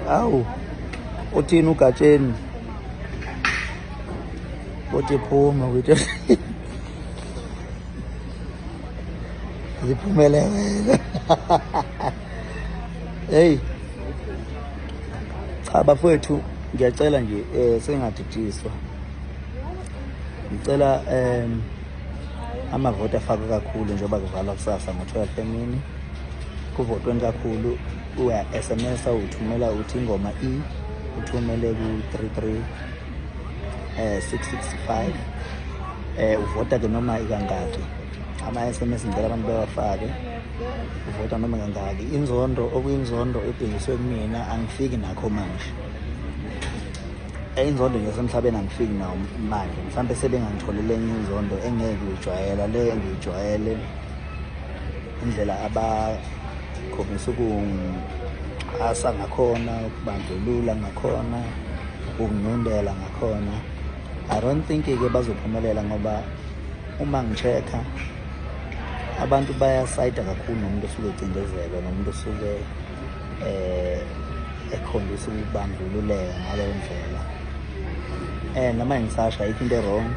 Awu, uthini ugatsheni? Uthi phuma ukuthi ziphumele wena. Hey, cha bafowethu, ngiyacela nje sengadidiswa. Ngicela amavoti afakwe kakhulu njengoba kuvalwa kusasa ngo-12 emini. Kuvotweni kakhulu, uya SMS uthumela uthi ingoma uthumele ku-33 665. Uvota ke noma ikangaki. Ama-SMS ngicela abantu bewafake. Uvota noma kangaki. Inzondo okuyinzondo ebhekiswe kumina angifiki nakho manje. Inzondo nje semhlabeni angifiki nawo manje. Mhlawumbe sebengangitholele enye inzondo engeke uyijwayela, le engiyijwayele. Indlela abakhombisa ukungihasa ngakhona, ukubandlulula ngakhona, ukunginyundela ngakhona. I don't think-ke bazophumelela ngoba uma ngi-check-a abantu bayasayida kakhulu nomuntu osuke ecindezelwe, nomuntu osuke ekhombisa ukubandlululeka ngaleyo ndlela. Noma ngisasho ayikho into wrong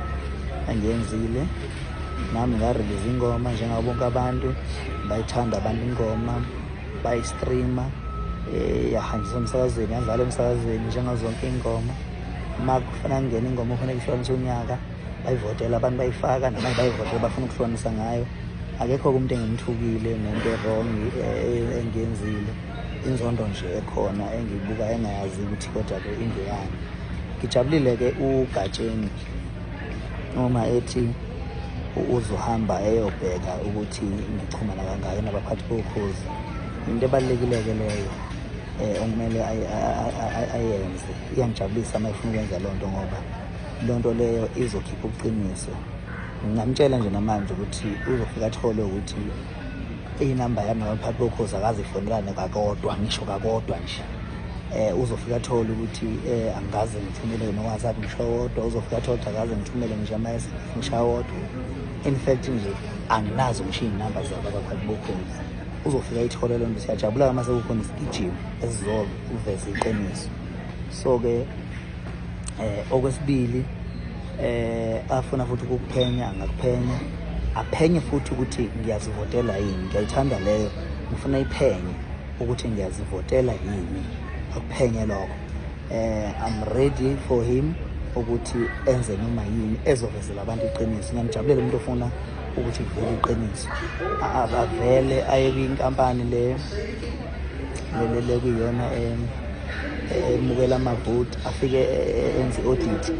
engiyenzile. Nami ngarelease ingoma njengabo bonke abantu, bayithanda abantu ingoma, bayi-streama, yahanjiswa emsakazweni, yadlala emsakazweni njengazonke ingoma. Uma kufanele kungena ingoma kufanele kuhlukanise unyaka, bayivotela abantu bayifaka, nabanye bayivotela bafuna ukuhlukanisa ngayo. Akekho-ke umuntu engimthukile nento wrong engiyenzile. Inzondo nje ekhona engiyibuka engayazi ukuthi kodwa-ke ingeyani. Ngijabulile-ke ugatsheni noma ethi uzohamba eyobheka ukuthi ngichumana kangaki nabaphathi bokhozi. Into ebalulekile-ke leyo okumele ayenze. Iyangijabulisa uma efuna ukwenza leyo nto ngoba leyo nto leyo izokhipha ubuqiniso. Ngingamtshela nje namanje ukuthi uzofika athole ukuthi inamba yami nabaphathi bokhozi akazifonelane kakodwa, ngisho kakodwa nje. Uzofika athole ukuthi angaze ngithumele no-WhatsApp ngisho wodwa. Uzofika athole ukuthi akaze ngithumele ngisho ama-SMS ngisho wodwa. In fact nje anginazo ngisho iy'namba zabo abaphathi bokhozi. Uzofika ayithole leyo nto. Siyajabula uma sekukhona isigijimo esizoveza iqiniso. So-ke okwesibili, afuna futhi ukukuphenya angakuphenya, aphenye futhi ukuthi ngiyazivotela yini. Ngiyayithanda leyo, ngifuna iphenye ukuthi ngiyazivotela yini. Akuphenye lokho. I'm ready for him ukuthi enze noma yini ezovezela abantu iqiniso. Ngiyajabulela umuntu ofuna ukuthi kuvele iqiniso. Avele aye kwinkampani le kuyiyona emukela amavoti, afike enze i-audit,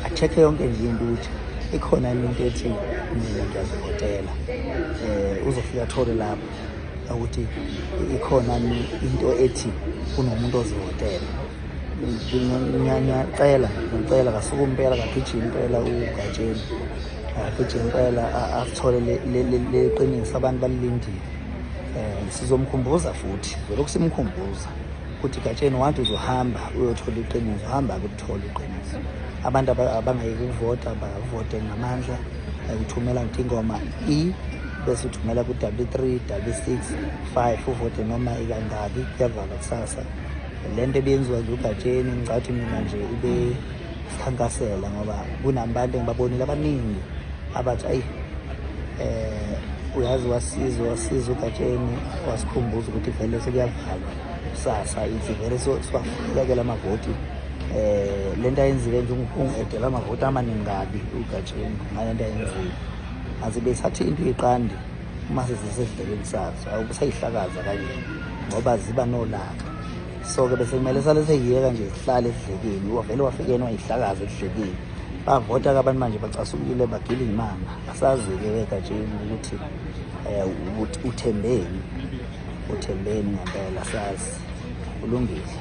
a-check yonke nje into ukuthi ikhona into ethi mina ngiyazivotela. Uzofika athole lapho ukuthi ikhona into ethi kunomuntu ozivotela. Ngiyacela kasuke impela kagijima impela ugatsheni, agijima impela athole le qiniso abantu balilindile. Sizomkhumbuza futhi, velokhu simkhumbuza ukuthi gatsheni wathi uzohamba uyothola iqiniso, hamba ukuthola iqiniso. Abantu abangayeki ukuvota bavote ngamandla. Uthumela ngithi ingoma bese uthumela ku-33 665 uvote noma ikangaki, kuyavalwa kusasa. Le nto ebenziwa nje ugatsheni ngicathi mina nje ube sikhankasela ngoba kunabantu engibabonile abaningi abathi ayi uyazi wasiza ugatsheni, wasikhumbuza ukuthi vele sekuyavalwa kusasa. Ithi vele siwafulekela amavoti. Le nto ayenzile nje ungi-edela amavoti amaningi kabi ugatsheni ngale nto ayenzile. Azibe sathi into iqandi uma sesisendleleni sazo, awubusayihlakaza kanje ngoba ziba nolaka. So-ke bese kumele sale seyiyeka nje sihlale esidlekeni. Wavele wafikeni wayihlakaza esidlekeni. Bavota-ke abantu manje bacasukile bagile iy'manga. Asazi-ke wegatsheni ukuthi uthembeni ngempela, sazi ulungile.